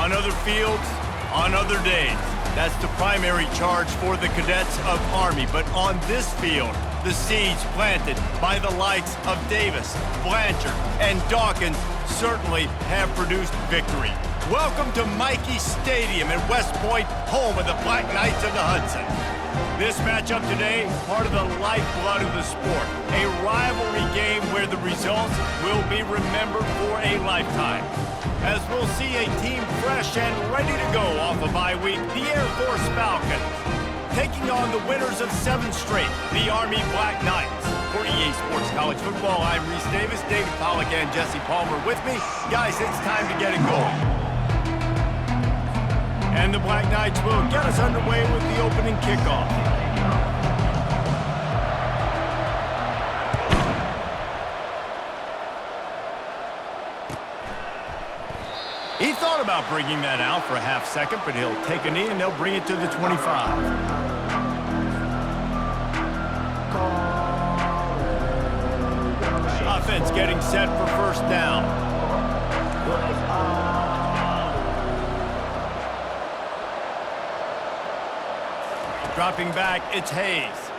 On other fields, on other days. That's the primary charge for the cadets of Army. But on this field, the seeds planted by the likes of Davis, Blanchard, and Dawkins certainly have produced victory. Welcome to Michie Stadium in West Point, home of the Black Knights of the Hudson. This matchup today, part of the lifeblood of the sport. A rivalry game where the results will be remembered for a lifetime. As we'll see a team fresh and ready to go off a bye week, the Air Force Falcons, taking on the winners of 7 straight, the Army Black Knights. For EA Sports College Football, I'm Reese Davis, David Pollack, and Jesse Palmer with me. Guys, it's time to get it going. And the Black Knights will get us underway with the opening kickoff. He thought about bringing that out for a half second, but he'll take a knee and they'll bring it to the 25. Offense getting set for first down. Dropping back, it's Hayes.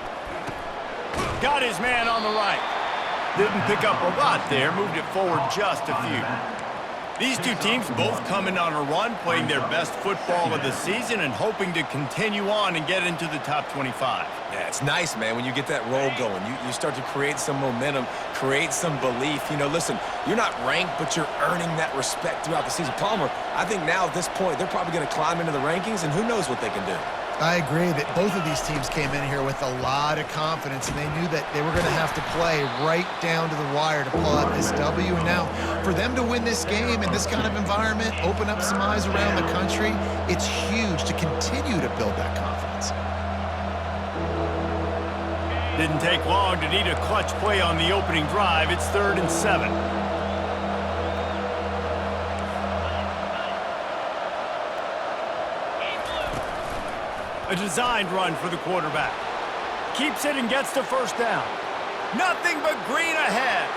Got his man on the right. Didn't pick up a lot there, moved it forward just a few. These two teams both coming on a run, playing their best football of the season and hoping to continue on and get into the top 25. Yeah, it's nice, man, when you get that roll going. You start to create some momentum, create some belief. You know, listen, you're not ranked, but you're earning that respect throughout the season. Palmer, I think now at this point, they're probably going to climb into the rankings, and who knows what they can do. I agree that both of these teams came in here with a lot of confidence, and they knew that they were going to have to play right down to the wire to pull out this W. And now, for them to win this game in this kind of environment, open up some eyes around the country, it's huge to continue to build that confidence. Didn't take long to need a clutch play on the opening drive. It's 3rd and 7. A designed run for the quarterback. Keeps it and gets the first down. Nothing but green ahead.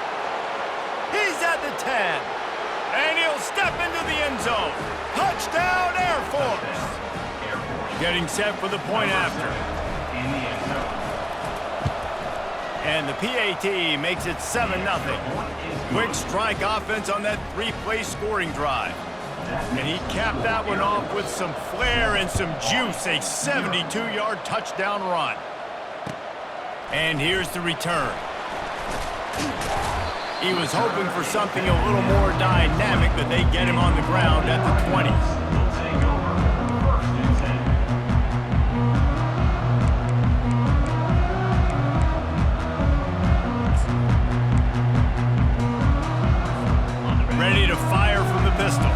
He's at the 10. And he'll step into the end zone. Touchdown, Air Force. Getting set for the point after. And the PAT makes it 7-0. Quick strike offense on that 3-play scoring drive. And he capped that one off with some flair and some juice, a 72-yard touchdown run. And here's the return. He was hoping for something a little more dynamic, but they get him on the ground at the 20. Ready to fire from the pistol.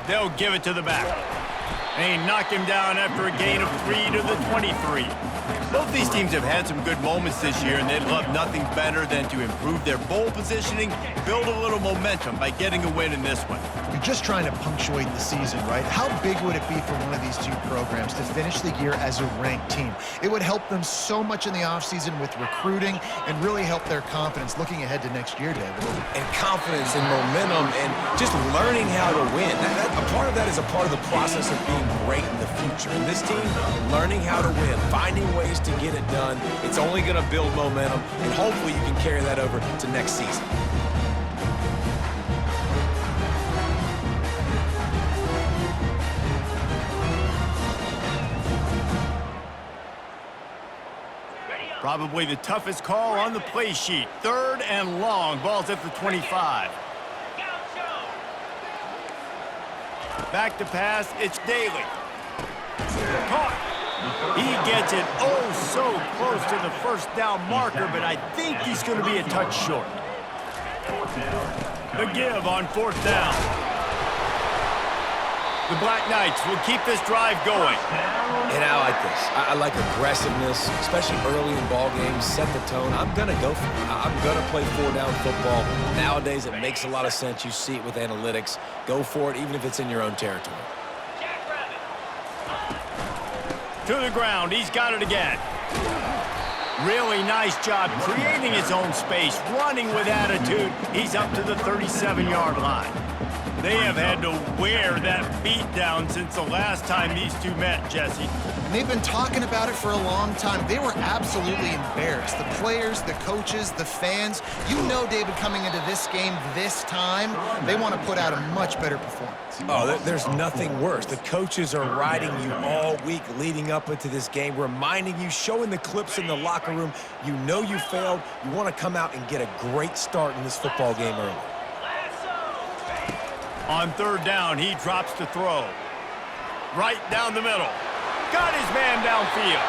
They'll give it to the back. They knock him down after a gain of 3 to the 23. Both these teams have had some good moments this year, and they'd love nothing better than to improve their bowl positioning, build a little momentum by getting a win in this one. You're just trying to punctuate the season, right? How big would it be for one of these two programs to finish the year as a ranked team? It would help them so much in the offseason with recruiting and really help their confidence looking ahead to next year, David. And confidence and momentum and just learning how to win. A part of that is a part of the process of being great in the future. And this team, learning how to win, finding ways to get it done, it's only going to build momentum, and hopefully you can carry that over to next season. Probably the toughest call on the play sheet. 3rd and long. Ball's at the 25. Back to pass. It's Daly. Caught. He gets it oh so close to the first down marker, but I think he's going to be a touch short. The give on 4th down. The Black Knights will keep this drive going. And I like this. I like aggressiveness, especially early in ball games. Set the tone. I'm going to go for it. I'm going to play 4-down football. Nowadays, it makes a lot of sense. You see it with analytics. Go for it, even if it's in your own territory. To the ground. He's got it again. Really nice job creating his own space, running with attitude. He's up to the 37-yard line. They have had to wear that beat down since the last time these two met, Jesse. And they've been talking about it for a long time. They were absolutely embarrassed. The players, the coaches, the fans. You know, David, coming into this game this time, they want to put out a much better performance. Oh, there's nothing worse. The coaches are riding you all week leading up into this game, reminding you, showing the clips in the locker room. You know you failed. You want to come out and get a great start in this football game early. On third down, he drops to throw. Right down the middle. Got his man downfield.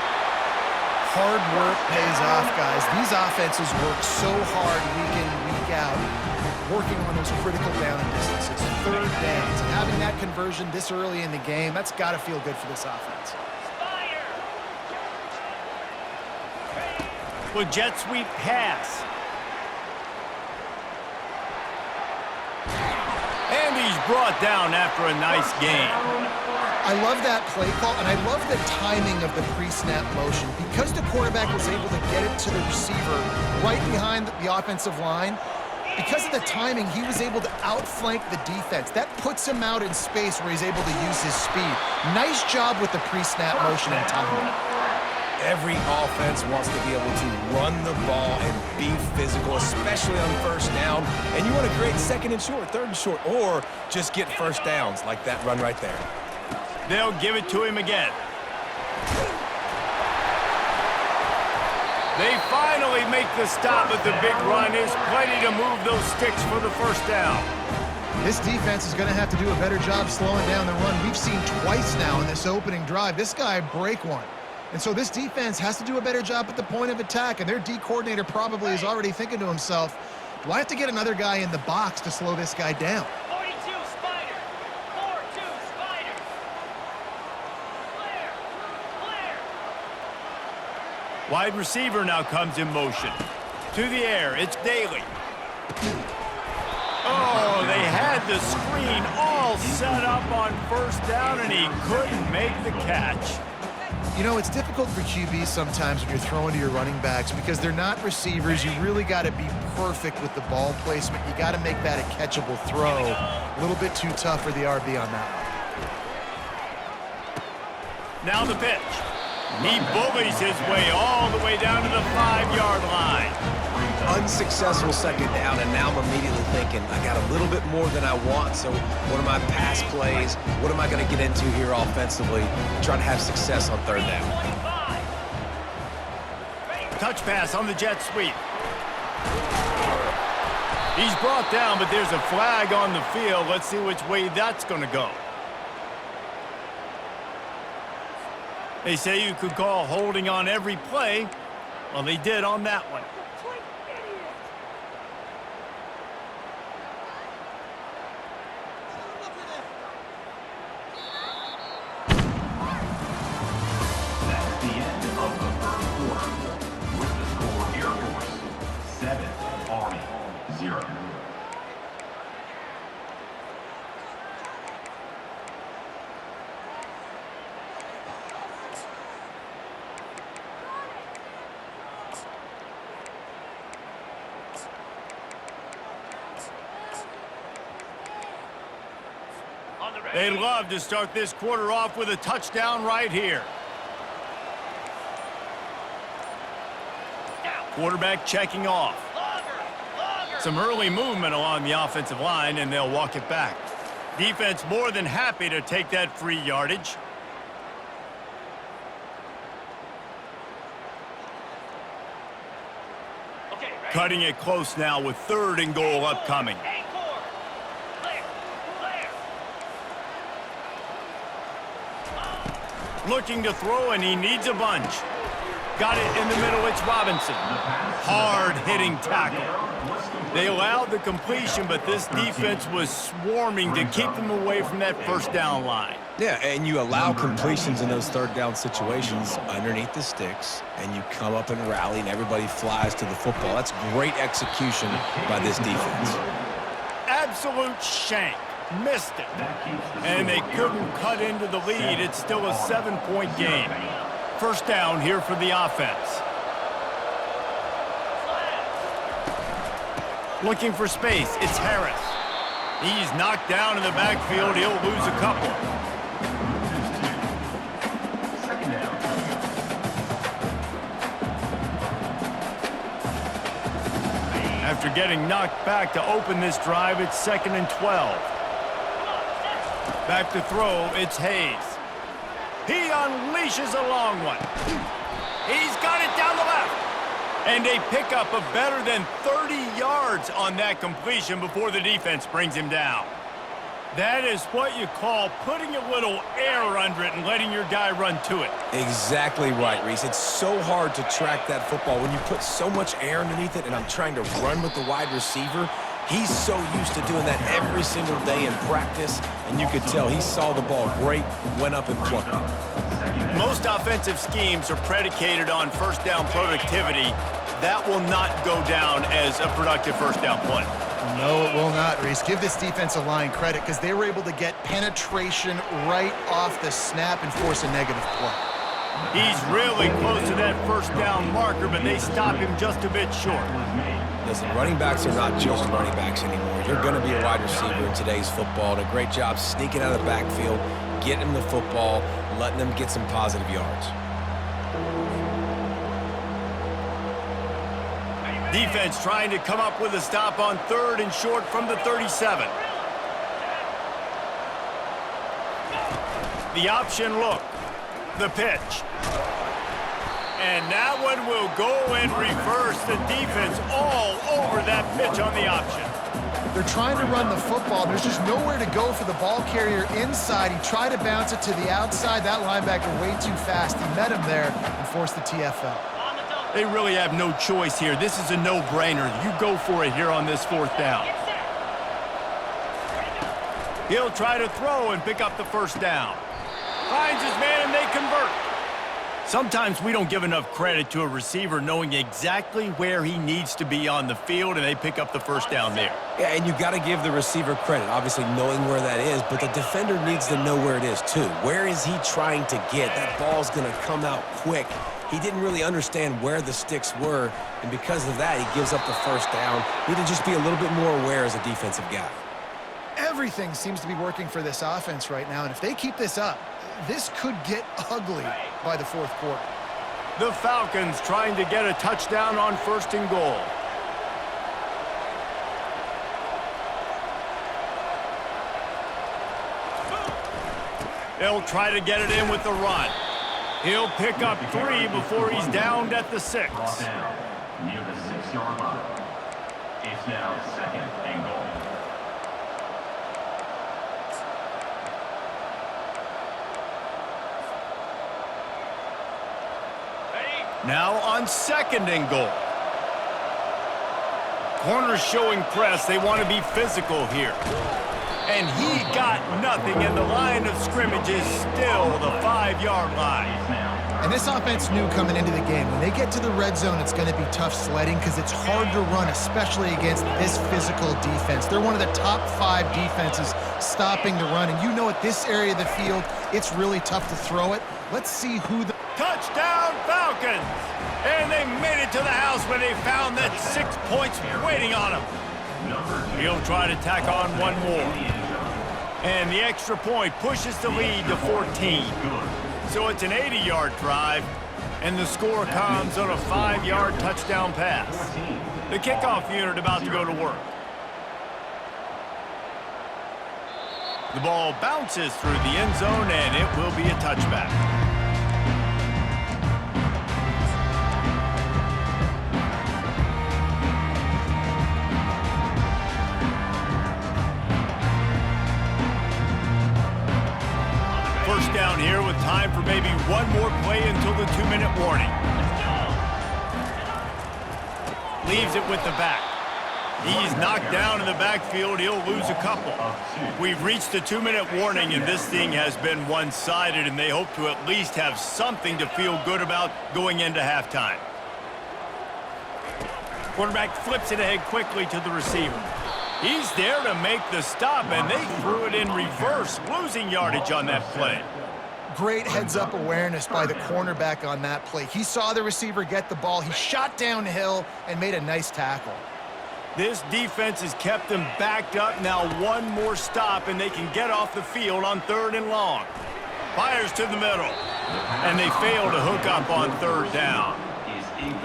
Hard work pays off, guys. These offenses work so hard week in and week out, working on those critical down distances, third downs. And having that conversion this early in the game, that's got to feel good for this offense. With jet sweep pass. And he's brought down after a nice gain. I love that play call, and I love the timing of the pre-snap motion. Because the quarterback was able to get it to the receiver right behind the offensive line, because of the timing, he was able to outflank the defense. That puts him out in space where he's able to use his speed. Nice job with the pre-snap motion and timing. Every offense wants to be able to run the ball and be physical, especially on first down. And you want to create second and short, third and short, or just get first downs like that run right there. They'll give it to him again. They finally make the stop, but the big run is plenty to move those sticks for the first down. This defense is going to have to do a better job slowing down the run. We've seen twice now in this opening drive. This guy break one. And so this defense has to do a better job at the point of attack, and their D coordinator probably is already thinking to himself, do I have to get another guy in the box to slow this guy down? 42 Spider. 4-2 Spider. Clear. Wide receiver now comes in motion. To the air, it's Daly. Oh, they had the screen all set up on first down, and he couldn't make the catch. You know, it's difficult for QBs sometimes when you're throwing to your running backs because they're not receivers. You really got to be perfect with the ball placement. You got to make that a catchable throw. A little bit too tough for the RB on that one. Now the pitch. He bullies his way all the way down to the 5-yard line. Unsuccessful second down, and now I'm immediately thinking, I got a little bit more than I want, so what are my pass plays? What am I going to get into here offensively? Try to have success on third down. Touch pass on the jet sweep. He's brought down, but there's a flag on the field. Let's see which way that's going to go. They say you could call holding on every play. Well, they did on that one. That's the end of the first quarter. With the score, Air Force 7, Army 0. They'd love to start this quarter off with a touchdown right here. Quarterback checking off. Some early movement along the offensive line, and they'll walk it back. Defense more than happy to take that free yardage. Cutting it close now with 3rd and goal upcoming. Looking to throw, and he needs a bunch. Got it in the middle, it's Robinson. Hard-hitting tackle. They allowed the completion, but this defense was swarming to keep them away from that first down line. Yeah, and you allow completions in those third down situations underneath the sticks, and you come up and rally, and everybody flies to the football. That's great execution by this defense. Absolute shank. Missed it. And they couldn't cut into the lead. It's still a 7-point game. First down here for the offense. Looking for space, it's Harris. He's knocked down in the backfield. He'll lose a couple. Second down. After getting knocked back to open this drive, it's 2nd and 12. Back to throw, it's Hayes. He unleashes a long one. He's got it down the left. And a pickup of better than 30 yards on that completion before the defense brings him down. That is what you call putting a little air under it and letting your guy run to it. Exactly right, Reese. It's so hard to track that football when you put so much air underneath it, and I'm trying to run with the wide receiver. He's so used to doing that every single day in practice, and you could tell he saw the ball great, went up and plucked it. Most offensive schemes are predicated on first down productivity. That will not go down as a productive first down play. No, it will not, Reese. Give this defensive line credit because they were able to get penetration right off the snap and force a negative play. He's really close to that first down marker, but they stop him just a bit short. Listen, running backs are not just running backs anymore. They're going to be a wide receiver in today's football. And a great job sneaking out of the backfield, getting them the football, letting them get some positive yards. Defense trying to come up with a stop on 3rd and short from the 37. The option look. The pitch. And that one will go in reverse. The defense all over that pitch on the option. They're trying to run the football. There's just nowhere to go for the ball carrier inside. He tried to bounce it to the outside. That linebacker way too fast. He met him there and forced the TFL. They really have no choice here. This is a no-brainer. You go for it here on this 4th down. He'll try to throw and pick up the first down. Finds his man and they convert. Sometimes we don't give enough credit to a receiver knowing exactly where he needs to be on the field, and they pick up the first down there. Yeah, and you got to give the receiver credit, obviously knowing where that is, but the defender needs to know where it is too. Where is he trying to get? That ball's going to come out quick. He didn't really understand where the sticks were, and because of that, he gives up the first down. Need to just be a little bit more aware as a defensive guy. Everything seems to be working for this offense right now, and if they keep this up, this could get ugly by the 4th quarter. The Falcons trying to get a touchdown on 1st and goal. They'll try to get it in with the run. He'll pick up 3 before he's downed at the 6. Brought down near the 6-yard line. It's now 2nd and goal. Now on 2nd and goal. Corners showing press. They want to be physical here. And he got nothing, and the line of scrimmage is still the 5-yard line. And this offense knew coming into the game, when they get to the red zone, it's going to be tough sledding because it's hard to run, especially against this physical defense. They're one of the top 5 defenses stopping the run. And you know at this area of the field, it's really tough to throw it. Let's see who the... Touchdown Falcons! And they made it to the house when they found that 6 points waiting on them. He'll try to tack on one more. And the extra point pushes the lead to 14. So it's an 80-yard drive, and the score comes on a 5-yard touchdown pass. The kickoff unit about to go to work. The ball bounces through the end zone, and it will be a touchback. First down here with time for maybe one more play until the 2-minute warning. Leaves it with the back. He's knocked down in the backfield. He'll lose a couple. We've reached the 2-minute warning, and this thing has been one-sided, and they hope to at least have something to feel good about going into halftime. Quarterback flips it ahead quickly to the receiver. He's there to make the stop, and they threw it in reverse, losing yardage on that play. Great heads-up awareness by the cornerback on that play. He saw the receiver get the ball. He shot downhill and made a nice tackle. This defense has kept them backed up. Now one more stop, and they can get off the field on 3rd and long. Fires to the middle, and they fail to hook up on 3rd down.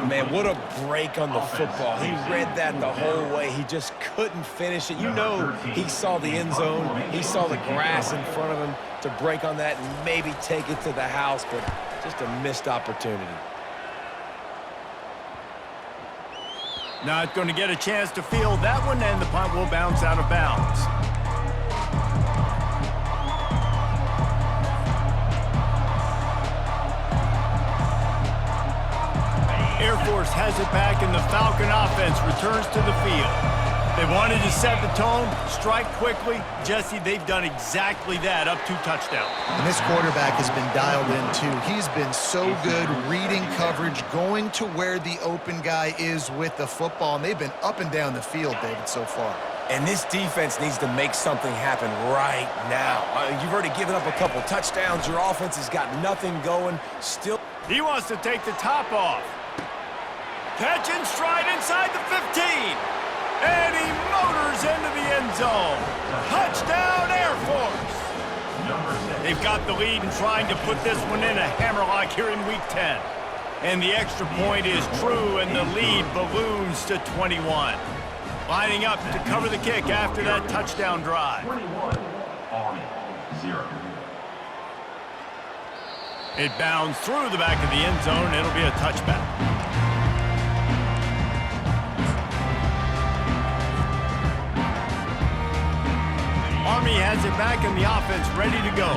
Man, what a break on the football. He read that the whole way. He just couldn't finish it. You know he saw the end zone. He saw the grass in front of him to break on that and maybe take it to the house, but just a missed opportunity. Not going to get a chance to field that one, and the punt will bounce out of bounds. Air Force has it back, and the Falcon offense returns to the field. They wanted to set the tone, strike quickly. Jesse, they've done exactly that, up 2 touchdowns. And this quarterback has been dialed in, too. He's been so good reading coverage, going to where the open guy is with the football, and they've been up and down the field, David, so far. And this defense needs to make something happen right now. You've already given up a couple touchdowns. Your offense has got nothing going. Still, he wants to take the top off. Catch and stride inside the 15. And he motors into the end zone. Touchdown, Air Force. They've got the lead and trying to put this one in a hammerlock here in Week 10. And the extra point is true, and the lead balloons to 21. Lining up to cover the kick after that touchdown drive. 21, Army, 0. It bounds through the back of the end zone. It'll be a touchback. Army has it back in the offense, ready to go.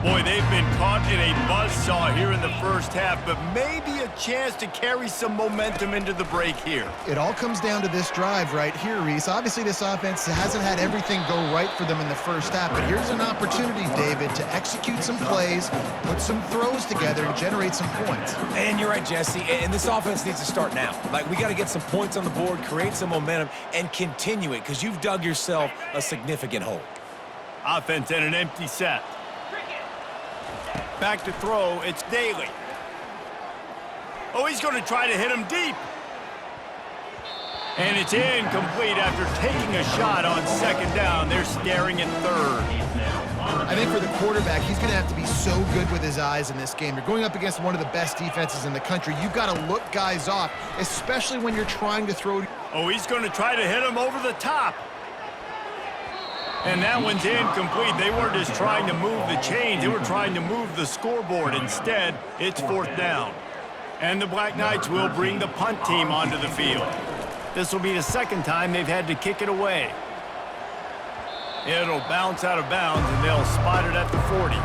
Boy, they've been caught in a buzzsaw here in the first half, but maybe a chance to carry some momentum into the break here. It all comes down to this drive right here, Reese. Obviously, this offense hasn't had everything go right for them in the first half, but here's an opportunity, David, to execute some plays, put some throws together, and generate some points. and you're right, Jesse, and this offense needs to start now. Like, we got to get some points on the board, create some momentum, and continue it, because you've dug yourself a significant hole. Offense in an empty set. Back to throw, it's Daly. Oh, he's going to try to hit him deep. And it's incomplete after taking a shot on 2nd down. They're staring at 3rd. I think for the quarterback, he's going to have to be so good with his eyes in this game. You're going up against one of the best defenses in the country. You've got to look guys off, especially when you're trying to throw. Oh, he's going to try to hit him over the top. And that one's incomplete. They weren't just trying to move the chains. They were trying to move the scoreboard. Instead, it's 4th down. And the Black Knights will bring the punt team onto the field. This will be the 2nd time they've had to kick it away. It'll bounce out of bounds, and they'll spot it at the 40.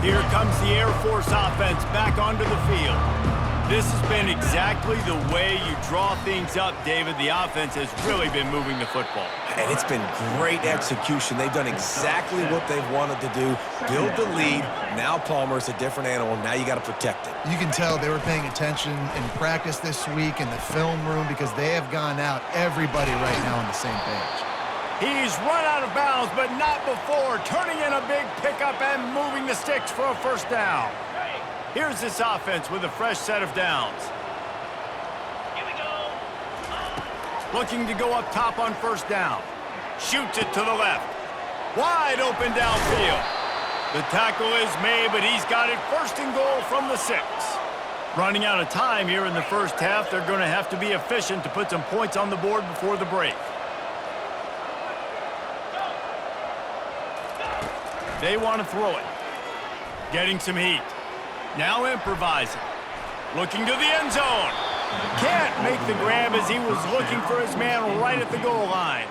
Here comes the Air Force offense back onto the field. This has been exactly the way you draw things up, David. The offense has really been moving the football. And it's been great execution. They've done exactly what they've wanted to do. Build the lead. Now Palmer's a different animal. Now you got to protect it. You can tell they were paying attention in practice this week in the film room because they have gone out, everybody right now on the same page. He's run out of bounds, but not before. Turning in a big pickup and moving the sticks for a 1st down. Here's this offense with a fresh set of downs. Here we go. Looking to go up top on 1st down. Shoots it to the left. Wide open downfield. The tackle is made, but he's got it 1st and goal from the 6. Running out of time here in the first half. They're going to have to be efficient to put some points on the board before the break. They want to throw it. Getting some heat. Now improvising. Looking to the end zone. Can't make the grab as he was looking for his man right at the goal line.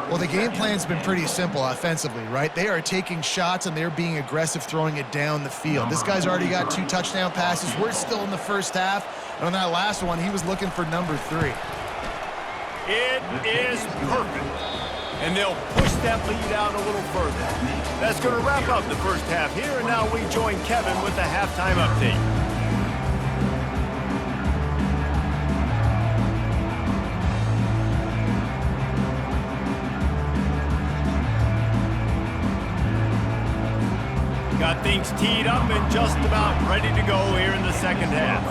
Well, the game plan's been pretty simple offensively, right? They are taking shots and they're being aggressive throwing it down the field. This guy's already got 2 touchdown passes. We're still in the first half. And on that last one, he was looking for number 3. It is perfect. And they'll push that lead out a little further. That's going to wrap up the first half here, and now we join Kevin with the halftime update. Things teed up and just about ready to go here in the second half.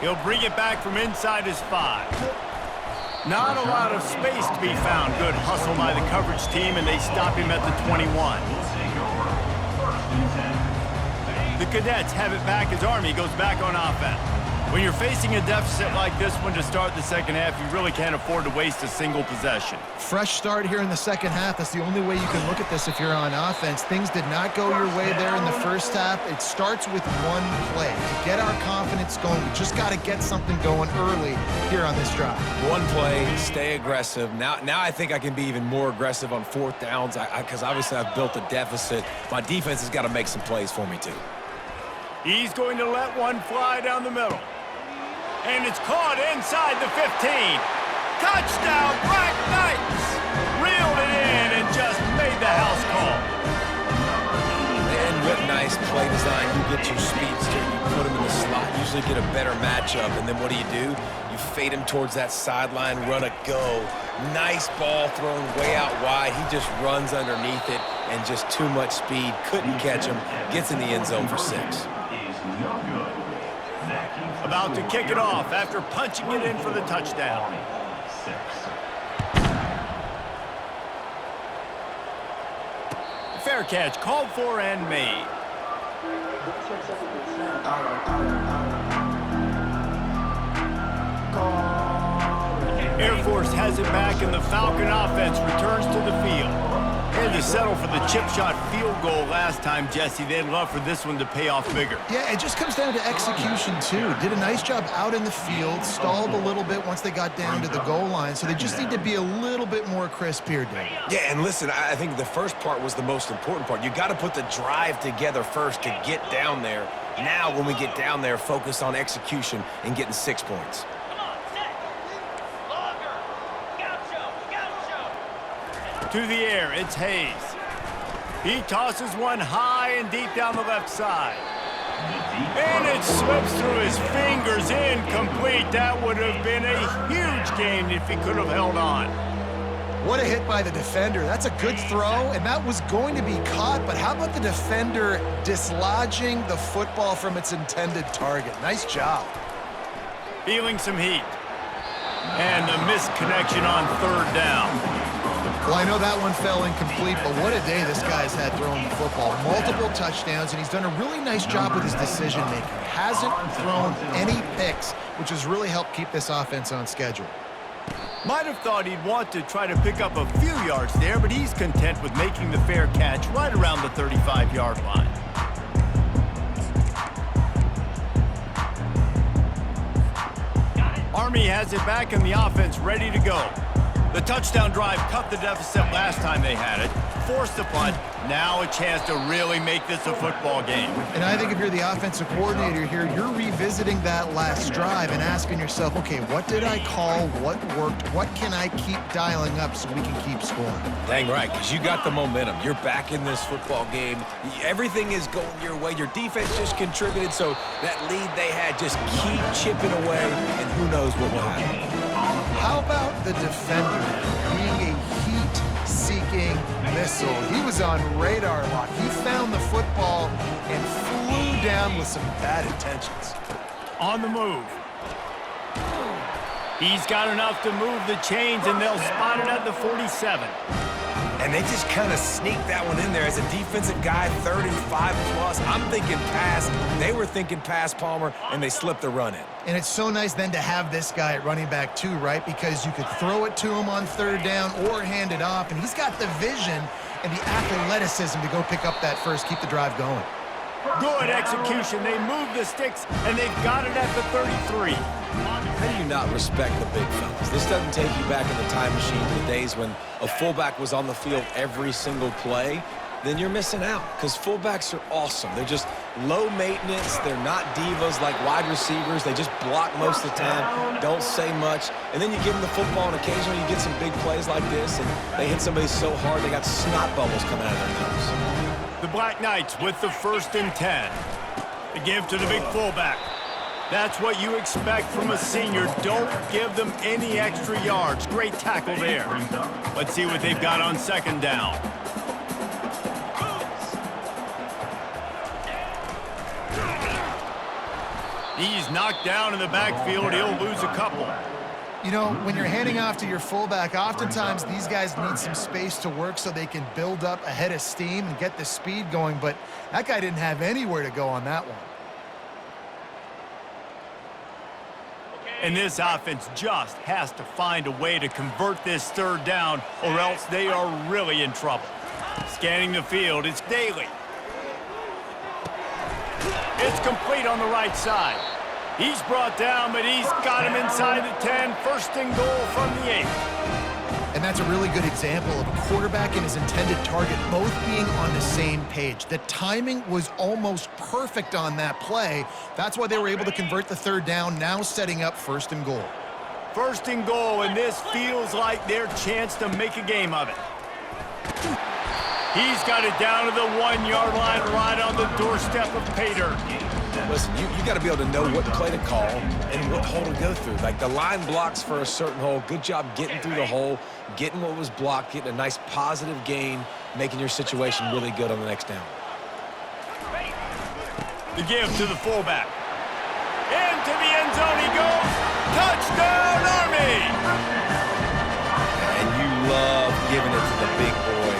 He'll bring it back from inside his 5. Not a lot of space to be found. Good hustle by the coverage team, and they stop him at the 21. The Cadets have it back as Army goes back on offense. When you're facing a deficit like this one to start the second half, you really can't afford to waste a single possession. Fresh start here in the second half. That's the only way you can look at this if you're on offense. Things did not go your way there in the first half. It starts with one play. To get our confidence going, we just got to get something going early here on this drive. One play, stay aggressive. Now I think I can be even more aggressive on fourth downs because obviously I've built a deficit. My defense has got to make some plays for me too. He's going to let one fly down the middle. And it's caught inside the 15. Touchdown, Black Knights! Reeled it in and just made the house call. And what nice play design. You get your speedster, you put him in the slot, usually get a better matchup, and then what do? You fade him towards that sideline, run a go. Nice ball thrown way out wide. He just runs underneath it and just too much speed. Couldn't catch him. Gets in the end zone for 6. About to kick it off after punching it in for the touchdown. Fair catch called for and made. Air Force has it back and the Falcon offense returns to the field. They had to settle for the chip shot field goal last time, Jesse. They'd love for this one to pay off bigger. Yeah, it just comes down to execution, too. Did a nice job out in the field, stalled a little bit once they got down to the goal line, so they just need to be a little bit more crisp here, Dave. Yeah, and listen, I think the first part was the most important part. You got to put the drive together first to get down there. Now, when we get down there, focus on execution and getting 6 points. To the air, it's Hayes. He tosses one high and deep down the left side. And it slips through his fingers, incomplete. That would have been a huge gain if he could have held on. What a hit by the defender. That's a good throw, and that was going to be caught, but how about the defender dislodging the football from its intended target? Nice job. Feeling some heat. And the missed connection on third down. Well, I know that one fell incomplete, but what a day this guy's had throwing the football. Multiple touchdowns, and he's done a really nice job with his decision-making. Hasn't thrown any picks, which has really helped keep this offense on schedule. Might have thought he'd want to try to pick up a few yards there, but he's content with making the fair catch right around the 35-yard line. Army has it back and the offense ready to go. The touchdown drive cut the deficit last time they had it, forced the punt. Now a chance to really make this a football game. And I think if you're the offensive coordinator here, you're revisiting that last drive and asking yourself, okay, what did I call? What worked? What can I keep dialing up so we can keep scoring? Dang right, because you got the momentum. You're back in this football game. Everything is going your way. Your defense just contributed, so that lead they had, just keep chipping away, and who knows what will happen. How about the defender being a heat-seeking missile? He was on radar lock. He found the football and flew down with some bad intentions. On the move. He's got enough to move the chains, and they'll spot it at the 47. And they just kind of sneaked that one in there. As a defensive guy, 3rd and 5+. I'm thinking pass. They were thinking pass, Palmer, and they slipped the run in. And it's so nice then to have this guy at running back too, right? Because you could throw it to him on 3rd down or hand it off, and he's got the vision and the athleticism to go pick up that first, keep the drive going. Good execution. They move the sticks, and they've got it at the 33. How do you not respect the big fellas? This doesn't take you back in the time machine to the days when a fullback was on the field every single play. Then you're missing out, because fullbacks are awesome. They're just low maintenance. They're not divas like wide receivers. They just block most of the time, don't say much. And then you give them the football, and occasionally you get some big plays like this, and they hit somebody so hard they got snot bubbles coming out of their nose. The Black Knights with the 1st and 10. They give to the big fullback. That's what you expect from a senior. Don't give them any extra yards. Great tackle there. Let's see what they've got on second down. He's knocked down in the backfield. He'll lose a couple. You know, when you're handing off to your fullback, oftentimes these guys need some space to work so they can build up a head of steam and get the speed going, but that guy didn't have anywhere to go on that one. And this offense just has to find a way to convert this third down, or else they are really in trouble. Scanning the field, it's Daly. It's complete on the right side. He's brought down, but he's got him inside the 10. First and goal from the 8. And that's a really good example of a quarterback and his intended target both being on the same page. The timing was almost perfect on that play. That's why they were able to convert the third down, now setting up first and goal. First and goal, and this feels like their chance to make a game of it. He's got it down to the 1-yard line, right on the doorstep of pay dirt. Listen, you got to be able to know what play to call and what hole to go through. Like the line blocks for a certain hole. Good job getting through the hole, getting what was blocked, getting a nice positive gain, making your situation really good on the next down. The give to the fullback. Into the end zone he goes. Touchdown, Army! And you love giving it to the big boy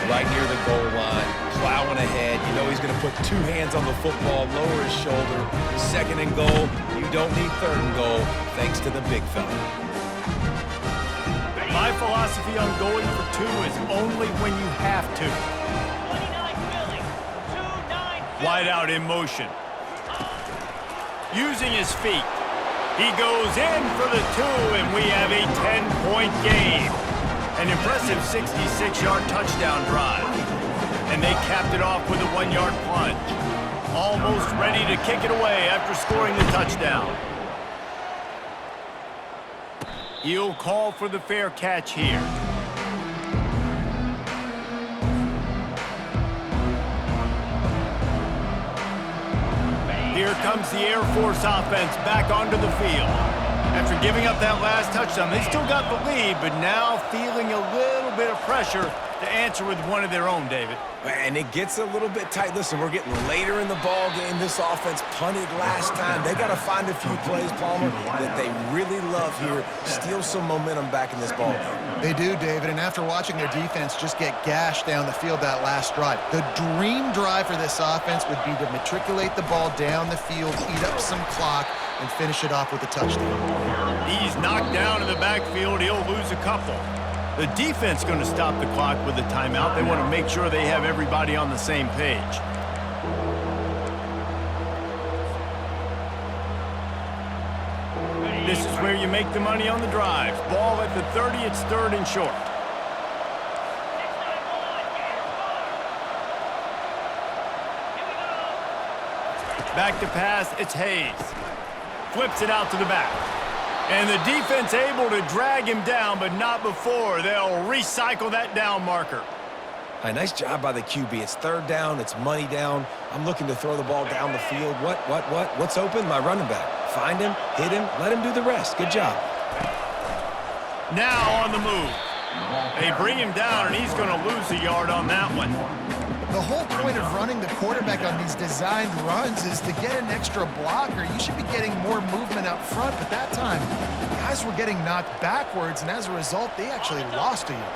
right near the goal line, plowing ahead. You know he's going to put two hands on the football, lower his shoulder. Second and goal. You don't need third and goal, thanks to the big fella. My philosophy on going for two is only when you have to. 29 Philly. 2-9 Wide out in motion. Using his feet. He goes in for the 2, and we have a 10-point game. An impressive 66-yard touchdown drive. And they capped it off with a 1-yard plunge. Almost ready to kick it away after scoring the touchdown. He'll call for the fair catch here. Here comes the Air Force offense back onto the field. After giving up that last touchdown, they still got the lead, but now feeling a little bit of pressure to answer with one of their own, David. And it gets a little bit tight. Listen, we're getting later in the ball game. This offense punted last time. They got to find a few plays, Palmer, that they really love here. Steal some momentum back in this ball game. They do, David, and after watching their defense just get gashed down the field that last drive, the dream drive for this offense would be to matriculate the ball down the field, eat up some clock, and finish it off with a touchdown. He's knocked down in the backfield. He'll lose a couple. The defense going to stop the clock with a timeout. They want to make sure they have everybody on the same page. This is where you make the money on the drive. Ball at the 30, it's third and short. Back to pass, it's Hayes. Flips it out to the back. And the defense able to drag him down, but not before. They'll recycle that down marker. Hey, nice job by the QB. It's third down. It's money down. I'm looking to throw the ball down the field. What's open? My running back. Find him, hit him, let him do the rest. Good job. Now on the move. They bring him down, and he's going to lose a yard on that one. The whole point of running the quarterback on these designed runs is to get an extra blocker. You should be getting more movement up front, but that time, guys were getting knocked backwards, and as a result, they actually lost a yard.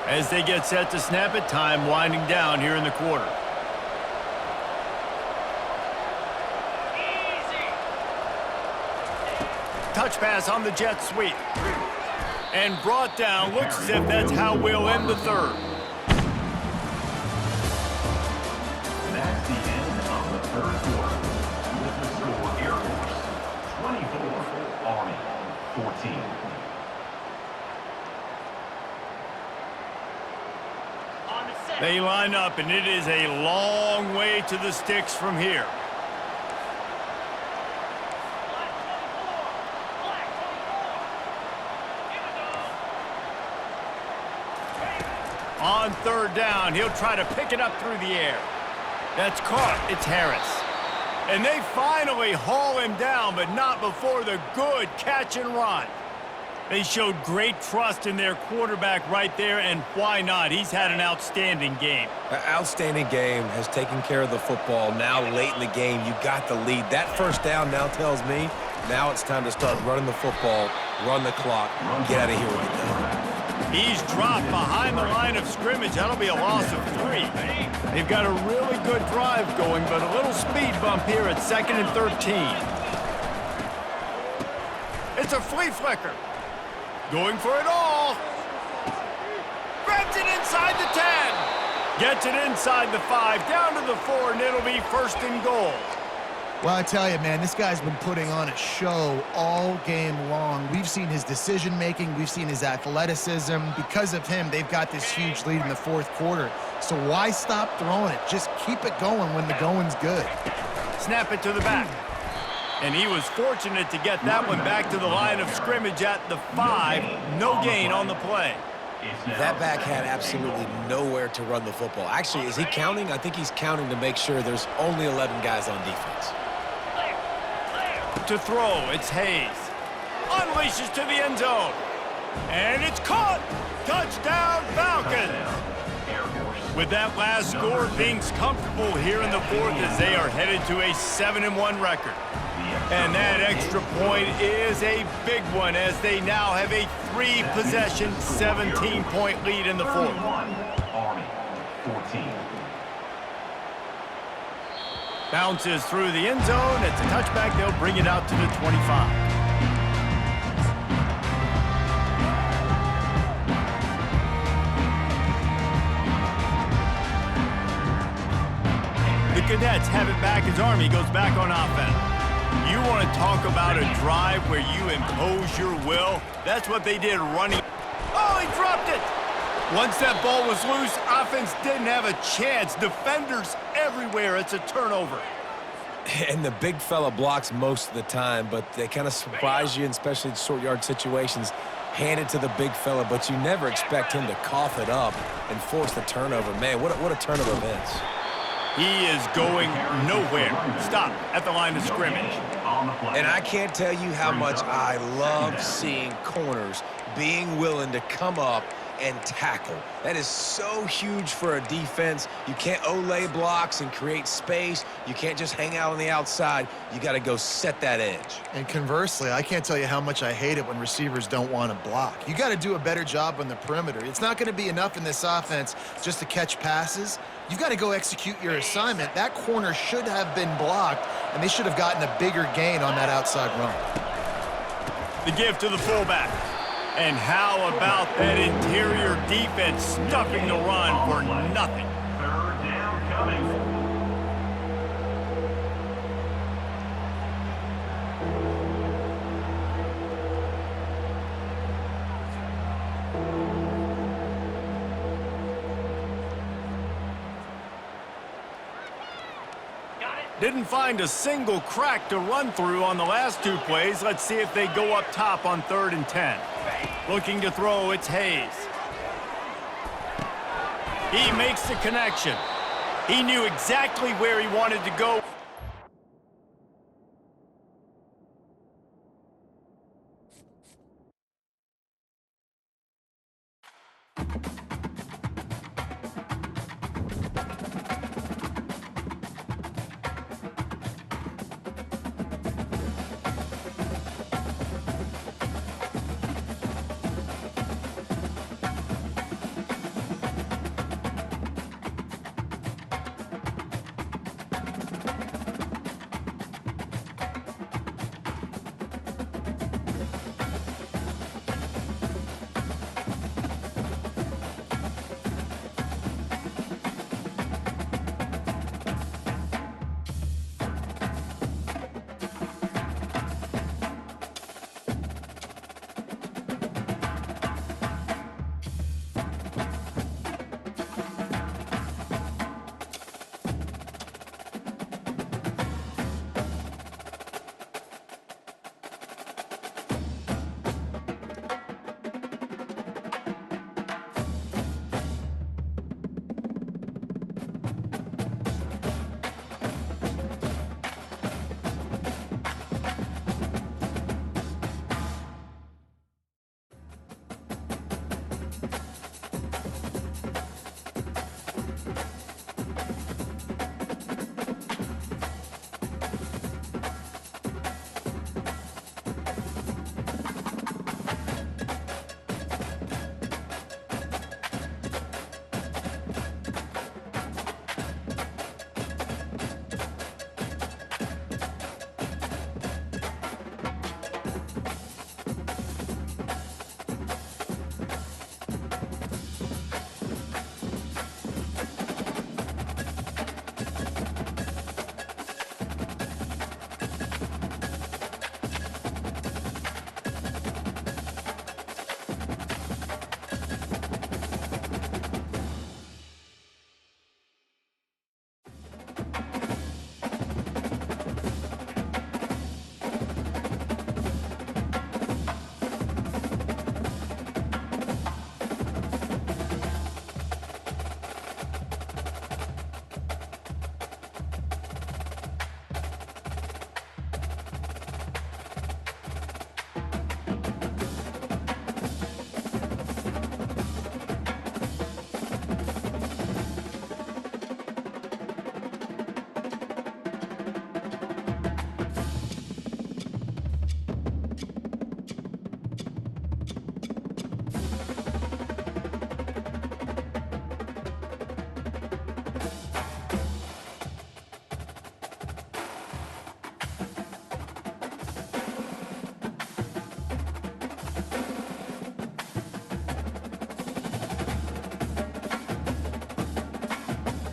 As they get set to snap it, time winding down here in the quarter. Touch pass on the jet sweep. And brought down. Looks as if that's how we'll end the third. That's the end of the third quarter. With the score, Air Force 24, Army 14. They line up, and it is a long way to the sticks from here. On third down, he'll try to pick it up through the air. That's caught. It's Harris. And they finally haul him down, but not before the good catch and run. They showed great trust in their quarterback right there, and why not? He's had an outstanding game. An outstanding game, has taken care of the football. Now late in the game, you got the lead. That first down now tells me now it's time to start running the football, run the clock, get out of here with it done. He's dropped behind the line of scrimmage. That'll be a loss of 3. They've got a really good drive going, but a little speed bump here at 2nd and 13. It's a flea flicker. Going for it all. Grabs it inside the 10. Gets it inside the 5, down to the 4, and it'll be 1st and goal. Well, I tell you, man, this guy's been putting on a show all game long. We've seen his decision-making. We've seen his athleticism. Because of him, they've got this huge lead in the 4th quarter. So why stop throwing it? Just keep it going when the going's good. Snap it to the back. And he was fortunate to get that one back to the line of scrimmage at the 5. No gain on the play. That back had absolutely nowhere to run the football. Actually, is he counting? I think he's counting to make sure there's only 11 guys on defense. To throw, it's Hayes. Unleashes to the end zone. And it's caught! Touchdown, Falcons! With that last score, things comfortable here in the 4th as they are headed to a 7-1 record. And that extra point is a big one as they now have a 3-possession, 17-point lead in the 4th. Army, 14. Bounces through the end zone. It's a touchback. They'll bring it out to the 25. The Cadets have it back as Army goes back on offense. You want to talk about a drive where you impose your will? That's what they did running. Oh, he dropped it! Once that ball was loose, offense didn't have a chance. Defenders everywhere. It's a turnover. And the big fella blocks most of the time, but they kind of surprise you, especially in short yard situations. Hand it to the big fella, but you never expect him to cough it up and force the turnover. Man, what a turn of events. He is going nowhere. Stop at the line of scrimmage. And I can't tell you how much I love seeing corners being willing to come up and tackle. That is so huge for a defense. You can't Olay blocks and create space. You can't just hang out on the outside. You got to go set that edge. And conversely, I can't tell you how much I hate it when receivers don't want to block. You got to do a better job on the perimeter. It's not going to be enough in this offense just to catch passes. You've got to go execute your assignment. That corner should have been blocked, and they should have gotten a bigger gain on that outside run. The give to the fullback. And how about that interior defense stuffing the run for nothing? 3rd down coming. Didn't find a single crack to run through on the last 2 plays. Let's see if they go up top on 3rd and 10. Looking to throw, it's Hayes. He makes the connection. He knew exactly where he wanted to go.